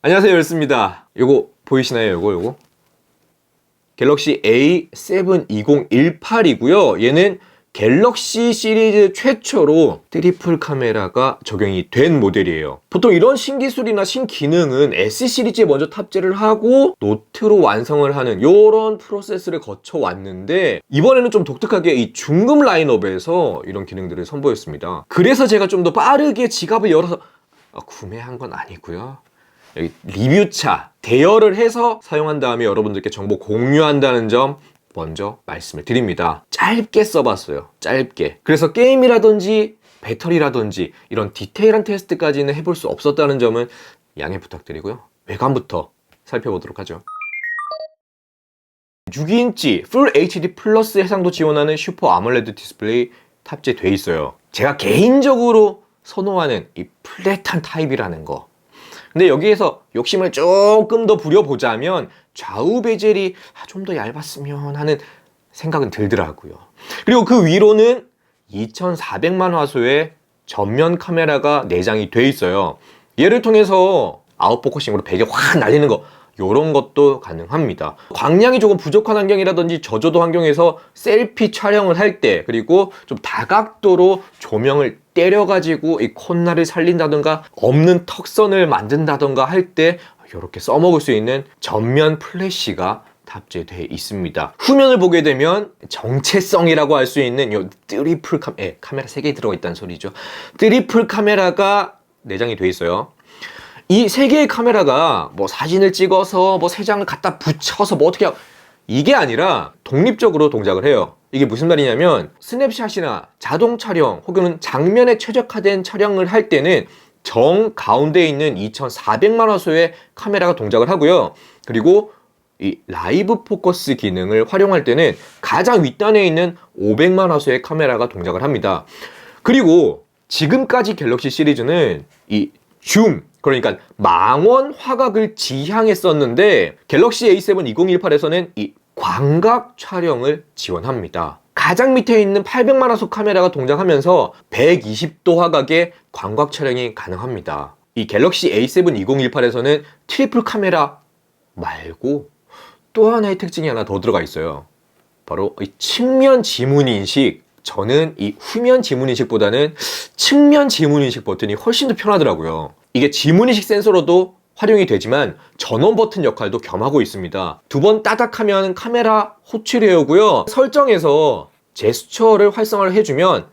안녕하세요, 열스입니다. 요거 보이시나요? 요거 갤럭시 A7 2018이고요 얘는 갤럭시 시리즈 최초로 트리플 카메라가 적용이 된 모델이에요. 보통 이런 신기술이나 신기능은 S 시리즈에 먼저 탑재를 하고 노트로 완성을 하는 이런 프로세스를 거쳐 왔는데, 이번에는 좀 독특하게 이 중급 라인업에서 이런 기능들을 선보였습니다. 그래서 제가 좀 더 빠르게 지갑을 열어서 구매한 건 아니고요, 여기 리뷰차 대여를 해서 사용한 다음에 여러분들께 정보 공유한다는 점 먼저 말씀을 드립니다. 짧게 써봤어요. 짧게. 그래서 게임이라든지 배터리라든지 이런 디테일한 테스트까지는 해볼 수 없었다는 점은 양해 부탁드리고요. 외관부터 살펴보도록 하죠. 6인치 풀 HD 플러스 해상도 지원하는 슈퍼 아몰레드 디스플레이 탑재돼 있어요. 제가 개인적으로 선호하는 이 플랫한 타입이라는 거. 근데 여기에서 욕심을 조금 더 부려보자면 좌우 베젤이 좀 더 얇았으면 하는 생각은 들더라고요. 그리고 그 위로는 2400만 화소의 전면 카메라가 내장이 돼 있어요. 얘를 통해서 아웃포커싱으로 베개 확 날리는 거, 이런 것도 가능합니다. 광량이 조금 부족한 환경이라든지 저조도 환경에서 셀피 촬영을 할 때, 그리고 좀 다각도로 조명을 때려가지고 이 콧날을 살린다던가 없는 턱선을 만든다던가 할 때 이렇게 써먹을 수 있는 전면 플래시가 탑재되어 있습니다. 후면을 보게 되면 정체성이라고 할 수 있는 이 트리플 카메라 3개 들어가 있다는 소리죠. 트리플 카메라가 내장이 되어 있어요. 이 3개의 카메라가 뭐 사진을 찍어서 뭐 3장을 갖다 붙여서 뭐 어떻게 이게 아니라 독립적으로 동작을 해요. 이게 무슨 말이냐면 스냅샷이나 자동 촬영 혹은 장면에 최적화된 촬영을 할 때는 정 가운데에 있는 2400만 화소의 카메라가 동작을 하고요. 그리고 이 라이브 포커스 기능을 활용할 때는 가장 윗단에 있는 500만 화소의 카메라가 동작을 합니다. 그리고 지금까지 갤럭시 시리즈는 이 줌, 그러니까 망원 화각을 지향했었는데 갤럭시 A7 2018에서는 이 광각 촬영을 지원합니다. 가장 밑에 있는 800만 화소 카메라가 동작하면서 120도 화각의 광각 촬영이 가능합니다. 이 갤럭시 A7 2018에서는 트리플 카메라 말고 또 하나의 특징이 하나 더 들어가 있어요. 바로 이 측면 지문 인식. 저는 이 후면 지문 인식보다는 측면 지문 인식 버튼이 훨씬 더 편하더라고요. 이게 지문 인식 센서로도 활용이 되지만 전원 버튼 역할도 겸하고 있습니다. 2번 따닥하면 카메라 호출해오고요. 설정에서 제스처를 활성화를 해주면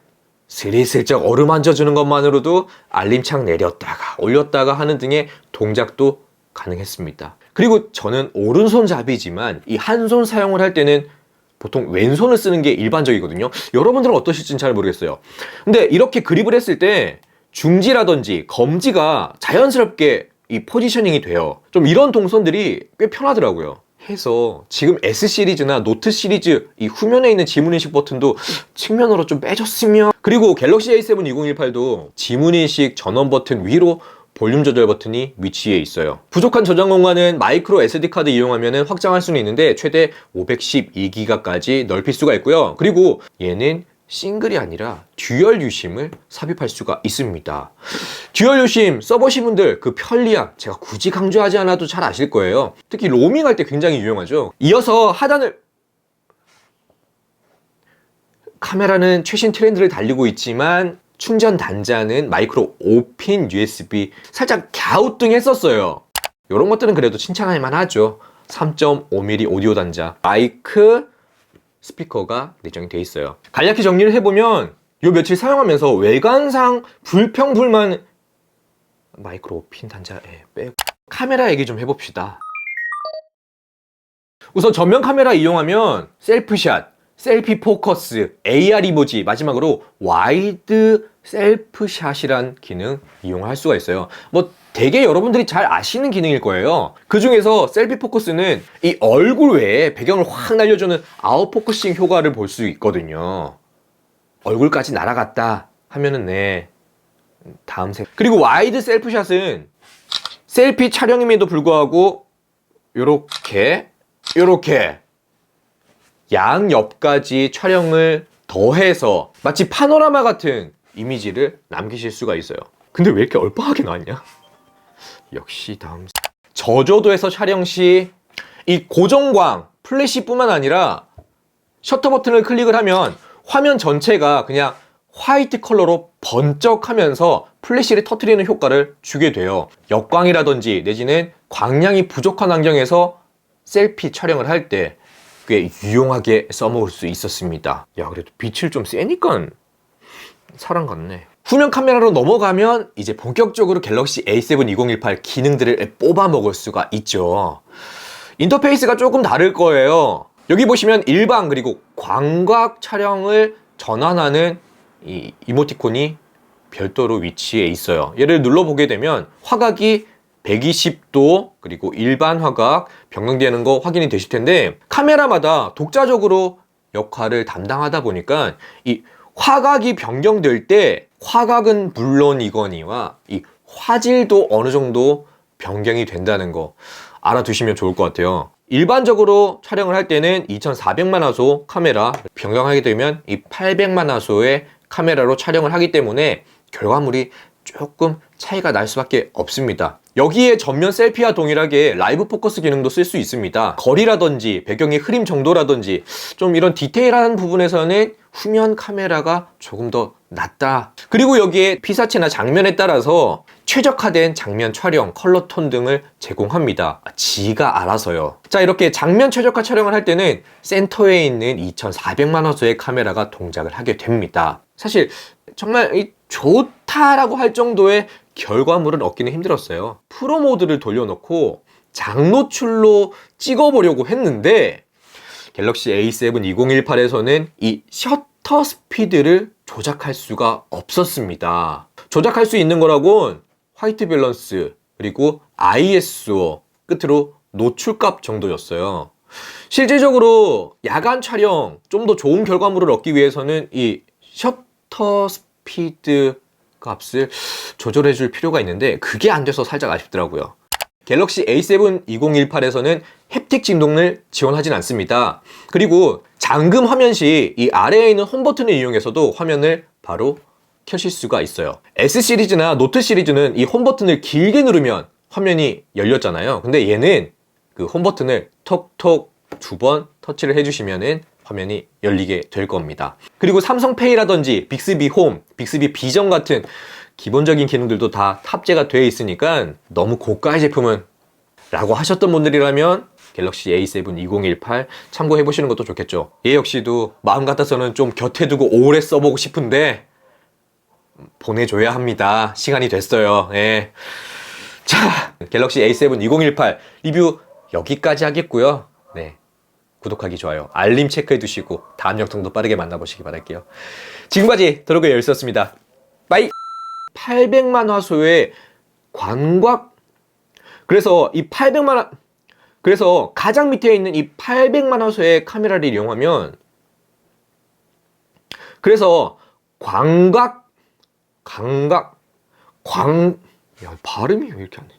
스리슬쩍 어루만져주는 것만으로도 알림창 내렸다가 올렸다가 하는 등의 동작도 가능했습니다. 그리고 저는 오른손잡이지만 이 한 손 사용을 할 때는 보통 왼손을 쓰는 게 일반적이거든요. 여러분들은 어떠실지는 잘 모르겠어요. 근데 이렇게 그립을 했을 때 중지라든지 검지가 자연스럽게 이 포지셔닝이 돼요. 좀 이런 동선들이 꽤 편하더라고요. 해서 지금 S 시리즈나 노트 시리즈 이 후면에 있는 지문인식 버튼도 측면으로 좀 빼줬으면. 그리고 갤럭시 A7 2018도 지문인식 전원 버튼 위로 볼륨 조절 버튼이 위치해 있어요. 부족한 저장 공간은 마이크로 SD카드 이용하면 확장할 수는 있는데 최대 512기가까지 넓힐 수가 있고요. 그리고 얘는 싱글이 아니라 듀얼 유심을 삽입할 수가 있습니다. 듀얼 유심 써보신 분들 그 편리함 제가 굳이 강조하지 않아도 잘 아실 거예요. 특히 로밍할 때 굉장히 유용하죠. 이어서 하단을, 카메라는 최신 트렌드를 달리고 있지만 충전 단자는 마이크로 5핀 USB, 살짝 갸우뚱했었어요. 이런 것들은 그래도 칭찬할 만하죠. 3.5mm 오디오 단자, 마이크, 스피커가 내장이 돼 있어요. 간략히 정리를 해보면 요 며칠 사용하면서 외관상 불평불만 마이크로 5핀 단자 빼고 카메라 얘기 좀 해봅시다. 우선 전면 카메라 이용하면 셀프샷, 셀피 포커스, AR 이모지, 마지막으로 와이드 셀프샷이란 기능 이용할 수가 있어요. 뭐 되게 여러분들이 잘 아시는 기능일 거예요. 그 중에서 셀피 포커스는 이 얼굴 외에 배경을 확 날려주는 아웃포커싱 효과를 볼 수 있거든요. 얼굴까지 날아갔다 하면은 네, 다음 색. 그리고 와이드 셀프샷은 셀피 촬영임에도 불구하고 요렇게 양옆까지 촬영을 더해서 마치 파노라마 같은 이미지를 남기실 수가 있어요. 근데 왜 이렇게 얼빠하게 나왔냐? 역시 다음 저조도에서 촬영 시 이 고정광, 플래시뿐만 아니라 셔터 버튼을 클릭을 하면 화면 전체가 그냥 화이트 컬러로 번쩍하면서 플래시를 터트리는 효과를 주게 돼요. 역광이라든지 내지는 광량이 부족한 환경에서 셀피 촬영을 할 때 꽤 유용하게 써먹을 수 있었습니다. 야, 그래도 빛을 좀 세니까 사람 같네. 후면 카메라로 넘어가면 이제 본격적으로 갤럭시 A7 2018 기능들을 뽑아 먹을 수가 있죠. 인터페이스가 조금 다를 거예요. 여기 보시면 일반 그리고 광각 촬영을 전환하는 이 이모티콘이 별도로 위치해 있어요. 얘를 눌러보게 되면 화각이 120도 그리고 일반 화각 변경되는 거 확인이 되실 텐데, 카메라마다 독자적으로 역할을 담당하다 보니까 이 화각이 변경될 때 화각은 물론이거니와 이 화질도 어느 정도 변경이 된다는 거 알아두시면 좋을 것 같아요. 일반적으로 촬영을 할 때는 2400만 화소 카메라 변경하게 되면 이 800만 화소의 카메라로 촬영을 하기 때문에 결과물이 조금 차이가 날 수밖에 없습니다. 여기에 전면 셀피와 동일하게 라이브 포커스 기능도 쓸 수 있습니다. 거리라든지 배경의 흐림 정도라든지 좀 이런 디테일한 부분에서는 후면 카메라가 조금 더 낫다. 그리고 여기에 피사체나 장면에 따라서 최적화된 장면 촬영, 컬러 톤 등을 제공합니다. 지가 알아서요. 자, 이렇게 장면 최적화 촬영을 할 때는 센터에 있는 2400만 화소의 카메라가 동작을 하게 됩니다. 사실 정말 좋다라고 할 정도의 결과물은 얻기는 힘들었어요. 프로 모드를 돌려놓고 장노출로 찍어보려고 했는데 갤럭시 A7 2018에서는 이 셔터 스피드를 조작할 수가 없었습니다. 조작할 수 있는 거라곤 화이트 밸런스 그리고 ISO 끝으로 노출값 정도였어요. 실질적으로 야간 촬영 좀 더 좋은 결과물을 얻기 위해서는 이 셔터 스피드 값을 조절해 줄 필요가 있는데 그게 안 돼서 살짝 아쉽더라고요. 갤럭시 A7 2018에서는 햅틱 진동을 지원하진 않습니다. 그리고 잠금 화면 시 이 아래에 있는 홈 버튼을 이용해서도 화면을 바로 켜실 수가 있어요. S 시리즈나 노트 시리즈는 이 홈 버튼을 길게 누르면 화면이 열렸잖아요. 근데 얘는 그 홈 버튼을 톡톡 2번 터치를 해주시면은 화면이 열리게 될 겁니다. 그리고 삼성페이라든지 빅스비 홈, 빅스비 비전 같은 기본적인 기능들도 다 탑재가 되어 있으니까 너무 고가의 제품은 라고 하셨던 분들이라면 갤럭시 A7 2018 참고해 보시는 것도 좋겠죠. 얘 역시도 마음 같아서는 좀 곁에 두고 오래 써보고 싶은데 보내줘야 합니다. 시간이 됐어요. 예. 자, 갤럭시 A7 2018 리뷰 여기까지 하겠고요. 네. 구독하기, 좋아요, 알림 체크해 두시고 다음 영상도 빠르게 만나보시기 바랄게요. 지금까지 드로그의 열쇠였습니다. 빠이! 800만 화소의 광각, 그래서 가장 밑에 있는 이 800만 화소의 카메라를 이용하면, 그래서 야, 발음이 왜 이렇게 안 돼?